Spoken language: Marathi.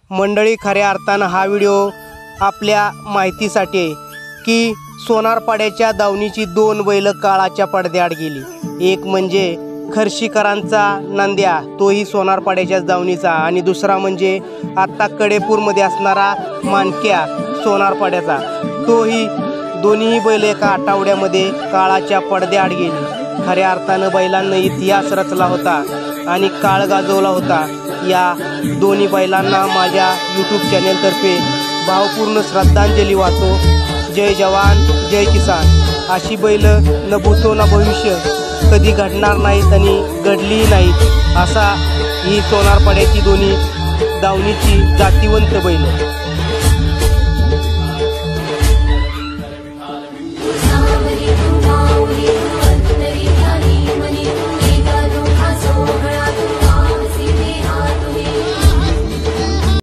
मंडळी, खऱ्या अर्थानं हा व्हिडिओ आपल्या माहितीसाठी आहे की सोनारपाड्याच्या दावणीची 2 बैल काळाच्या पडद्याआड गेली। एक म्हणजे खर्शीकरांचा नंद्या, तोही सोनारपाड्याच्याच दावणीचा, आणि दुसरा म्हणजे आत्ता कडेपूरमध्ये असणारा मानक्या सोनारपाड्याचा, तोही दोन्ही बैल एका आठवड्यामध्ये काळाच्या पडद्याआड गेली। खऱ्या अर्थानं बैलांना इतिहास रचला होता आणि काळ गाजवला होता। या दोन्ही बैलांना माझ्या यूट्यूब चॅनेलतर्फे भावपूर्ण श्रद्धांजली वाहतो। जय जवान जय किसान। अशी बैल न भूतो न भविष्य कधी घडणार नाहीत आणि घडलीही नाहीत। असा ही सोनारपाड्याची दोन्ही दावणीची जातिवंत बैल।